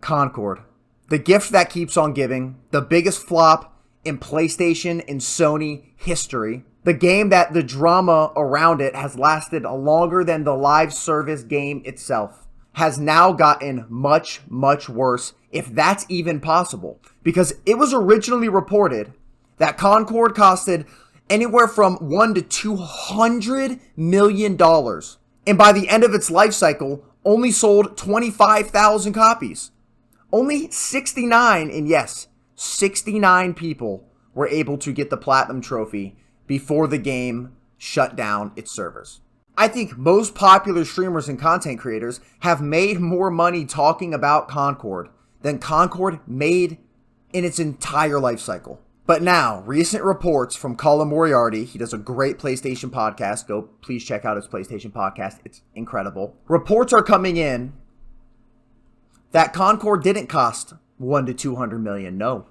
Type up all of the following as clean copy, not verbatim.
Concord. The gift that keeps on giving. The biggest flop in PlayStation and Sony history. The game that the drama around it has lasted longer than the live service game itself. Has now gotten much, much worse, if that's even possible. Because it was originally reported that Concord costed anywhere from $1 to $200 million. And by the end of its life cycle, only sold 25,000 copies. Only 69, and yes, 69 people were able to get the Platinum Trophy before the game shut down its servers. I think most popular streamers and content creators have made more money talking about Concord than Concord made in its entire life cycle. But now, recent reports from Colin Moriarty, he does a great PlayStation podcast. Go, please check out his PlayStation podcast. It's incredible. Reports are coming in that Concord didn't cost $1 to $200 million. No.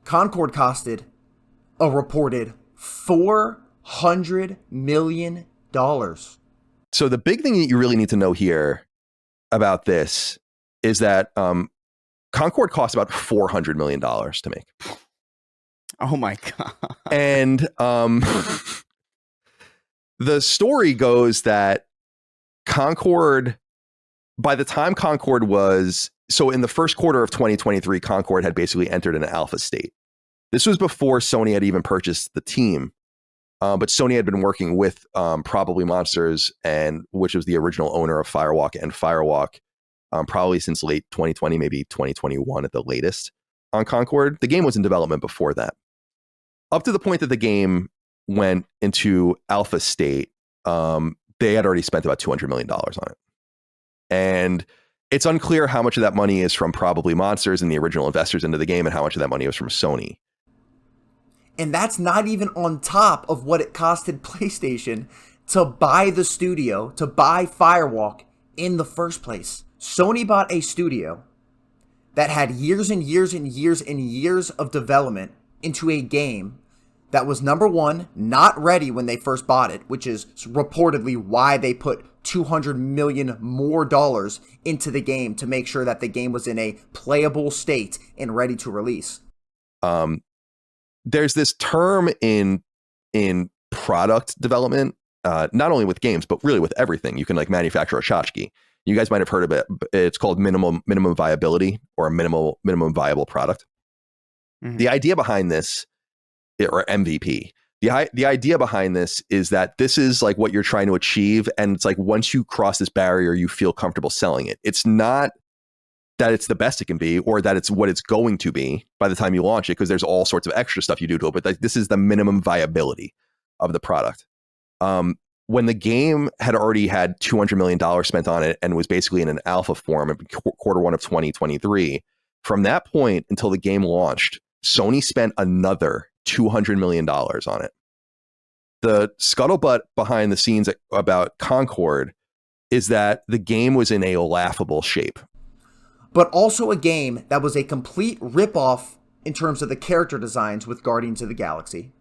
Concord costed a reported $400 million. So the big thing that you really need to know here about this is that Concord cost about $400 million to make. Oh my God. And the story goes that Concord, by the time Concord was, so in the first quarter of 2023, Concord had basically entered an alpha state. This was before Sony had even purchased the team. But Sony had been working with Probably Monsters, and which was the original owner of Firewalk and Firewalk, probably since late 2020, maybe 2021 at the latest on Concord. The game was in development before that. Up to the point that the game went into alpha state, they had already spent about $200 million on it. And it's unclear how much of that money is from Probably Monsters and the original investors into the game, and how much of that money was from Sony. And that's not even on top of what it costed PlayStation to buy the studio, to buy Firewalk in the first place. Sony bought a studio that had years and years and years and years of development into a game that was, number one, not ready when they first bought it, which is reportedly why they put $200 million more into the game to make sure that the game was in a playable state and ready to release. There's this term in product development, not only with games, but really with everything. You can like manufacture a tchotchke. You guys might have heard of it. It's called minimum viability, or a minimum viable product. Mm-hmm. The idea behind this, or MVP, the idea behind this is that this is like what you're trying to achieve. And it's like, once you cross this barrier, you feel comfortable selling it. It's not that it's the best it can be, or that it's what it's going to be by the time you launch it, because there's all sorts of extra stuff you do to it. But like, this is the minimum viability of the product. When the game had already had $200 million spent on it and was basically in an alpha form in quarter one of 2023, from that point until the game launched, Sony spent another $200 million on it. The scuttlebutt behind the scenes about Concord is that the game was in a laughable shape. But also a game that was a complete ripoff in terms of the character designs with Guardians of the Galaxy.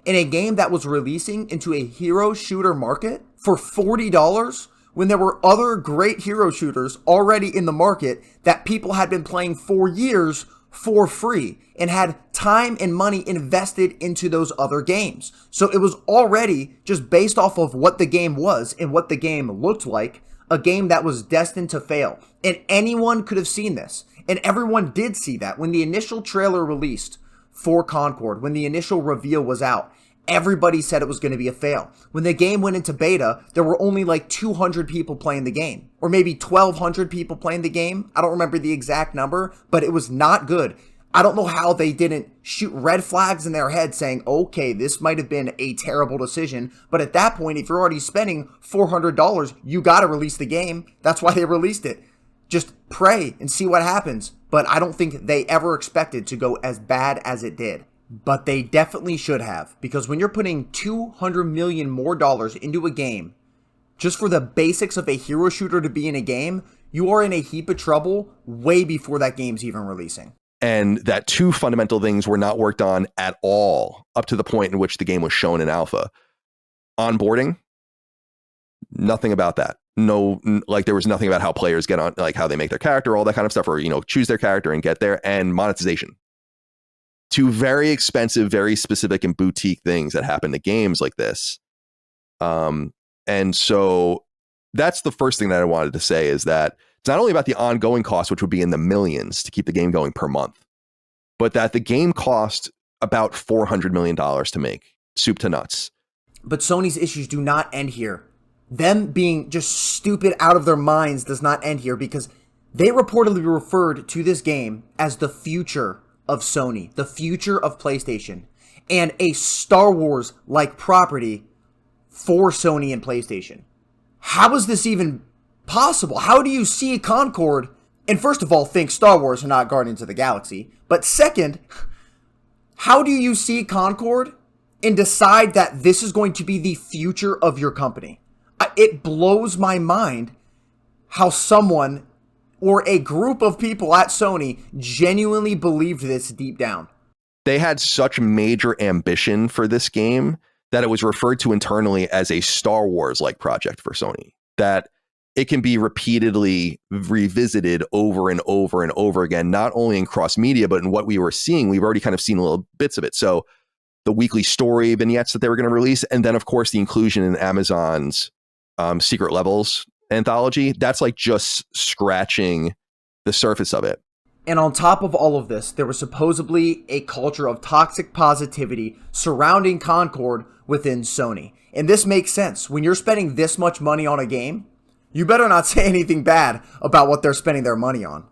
In a game that was releasing into a hero shooter market for $40 when there were other great hero shooters already in the market that people had been playing for years for free and had time and money invested into those other games. So it was already, just based off of what the game was and what the game looked like, a game that was destined to fail. And anyone could have seen this. And everyone did see that. When the initial trailer released for Concord, when the initial reveal was out, everybody said it was going to be a fail. When the game went into beta, there were only like 200 people playing the game. Or maybe 1,200 people playing the game. I don't remember the exact number, but it was not good. I don't know how they didn't shoot red flags in their head saying, okay, this might have been a terrible decision. But at that point, if you're already spending $400, you got to release the game. That's why they released it. Just pray and see what happens. But I don't think they ever expected to go as bad as it did. But they definitely should have. Because when you're putting $200 million more into a game, just for the basics of a hero shooter to be in a game, you are in a heap of trouble way before that game's even releasing. And that two fundamental things were not worked on at all up to the point in which the game was shown in alpha. Onboarding, nothing about that. like there was nothing about how players get on, like how they make their character, all that kind of stuff, or, choose their character and get there, and monetization. Two very expensive, very specific and boutique things that happen to games like this. And so that's the first thing that I wanted to say, is that it's not only about the ongoing cost, which would be in the millions to keep the game going per month, but that the game cost about $400 million to make, soup to nuts. But Sony's issues do not end here. Them being just stupid out of their minds does not end here, because they reportedly referred to this game as the future of Sony, the future of PlayStation, and a Star Wars-like property for Sony and PlayStation. How is this even possible? How do you see Concord, and first of all, think Star Wars and not Guardians of the Galaxy, but second, how do you see Concord and decide that this is going to be the future of your company? It blows my mind how someone or a group of people at Sony genuinely believed this deep down. They had such major ambition for this game that it was referred to internally as a Star Wars-like project for Sony, that it can be repeatedly revisited over and over and over again, not only in cross media, but in what we were seeing. We've already kind of seen little bits of it. So the weekly story vignettes that they were going to release, and then of course the inclusion in Amazon's Secret Levels anthology, that's like just scratching the surface of it. And on top of all of this, there was supposedly a culture of toxic positivity surrounding Concord within Sony. And this makes sense. When you're spending this much money on a game, you better not say anything bad about what they're spending their money on.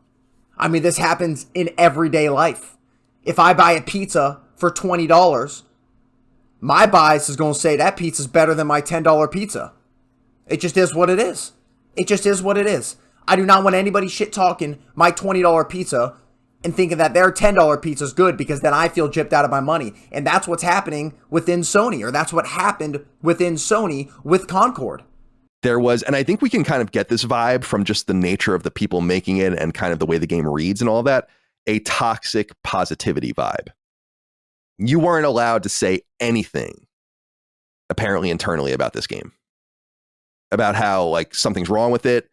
I mean, this happens in everyday life. If I buy a pizza for $20, my bias is going to say that pizza's better than my $10 pizza. It just is what it is. It just is what it is. I do not want anybody shit talking my $20 pizza and thinking that their $10 pizza is good, because then I feel gypped out of my money. And that's what's happening within Sony, or that's what happened within Sony with Concord. There was, and I think we can kind of get this vibe from just the nature of the people making it and kind of the way the game reads and all that, a toxic positivity vibe. You weren't allowed to say anything, apparently internally, about this game, about how like something's wrong with it,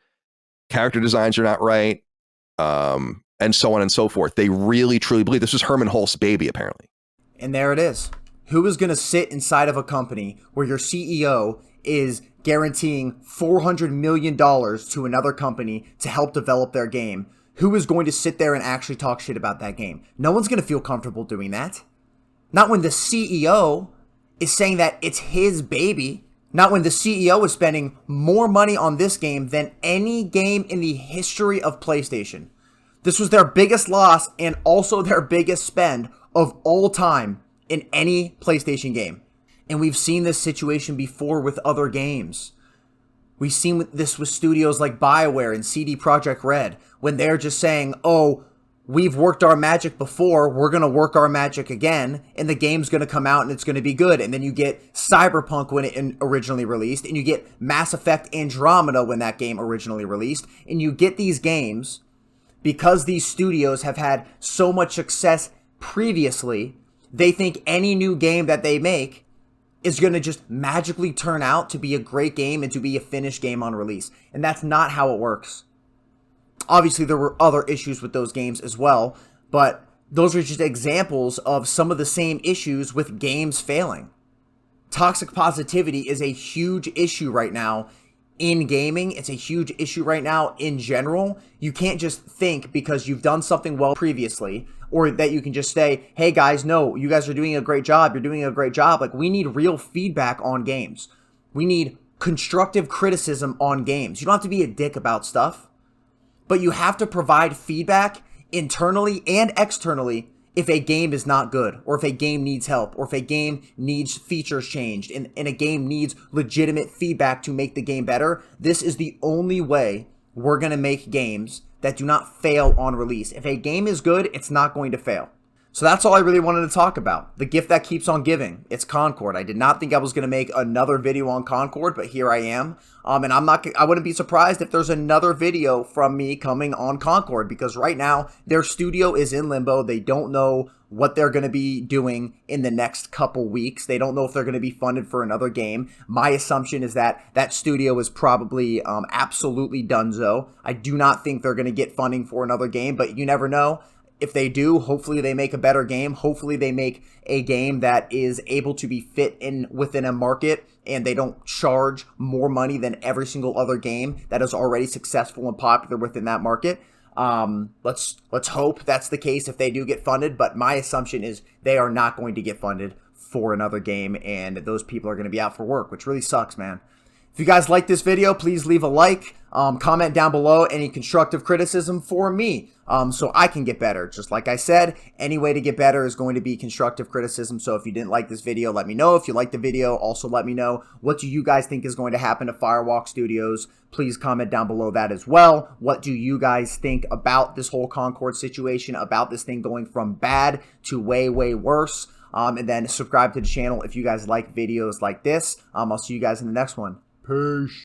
character designs are not right, and so on and so forth. They really truly believe this was Herman Hulst's baby, apparently. And there it is. Who is going to sit inside of a company where your CEO is guaranteeing $400 million to another company to help develop their game? Who is going to sit there and actually talk shit about that game? No one's going to feel comfortable doing that. Not when the CEO is saying that it's his baby. Not when the CEO is spending more money on this game than any game in the history of PlayStation. This was their biggest loss and also their biggest spend of all time in any PlayStation game. And we've seen this situation before with other games. We've seen this with studios like BioWare and CD Projekt Red, when they're just saying, oh, we've worked our magic before, we're going to work our magic again, and the game's going to come out and it's going to be good. And then you get Cyberpunk when it originally released, and you get Mass Effect Andromeda when that game originally released, and you get these games because these studios have had so much success previously, they think any new game that they make is going to just magically turn out to be a great game and to be a finished game on release. And that's not how it works. Obviously, there were other issues with those games as well, but those are just examples of some of the same issues with games failing. Toxic positivity is a huge issue right now in gaming. It's a huge issue right now in general. You can't just think because you've done something well previously, or that you can just say, hey guys, no, you guys are doing a great job. You're doing a great job. Like, we need real feedback on games. We need constructive criticism on games. You don't have to be a dick about stuff, but you have to provide feedback internally and externally if a game is not good, or if a game needs help, or if a game needs features changed, and a game needs legitimate feedback to make the game better. This is the only way we're going to make games that do not fail on release. If a game is good, it's not going to fail. So that's all I really wanted to talk about. The gift that keeps on giving. It's Concord. I did not think I was going to make another video on Concord, but here I am. And I wouldn't be surprised if there's another video from me coming on Concord, because right now their studio is in limbo. They don't know what they're going to be doing in the next couple weeks. They don't know if they're going to be funded for another game. My assumption is that that studio is probably absolutely donezo. I do not think they're going to get funding for another game, but you never know. If they do, hopefully they make a better game. Hopefully they make a game that is able to be fit in within a market, and they don't charge more money than every single other game that is already successful and popular within that market. Let's hope that's the case if they do get funded, but my assumption is they are not going to get funded for another game, and those people are going to be out for work, which really sucks, man. If you guys like this video, please leave a like, comment down below any constructive criticism for me, so I can get better. Just like I said, any way to get better is going to be constructive criticism. So if you didn't like this video, let me know. If you liked the video, also let me know. What do you guys think is going to happen to Firewalk Studios? Please comment down below that as well. What do you guys think about this whole Concord situation, about this thing going from bad to way, way worse? And then subscribe to the channel if you guys like videos like this. I'll see you guys in the next one. Peace.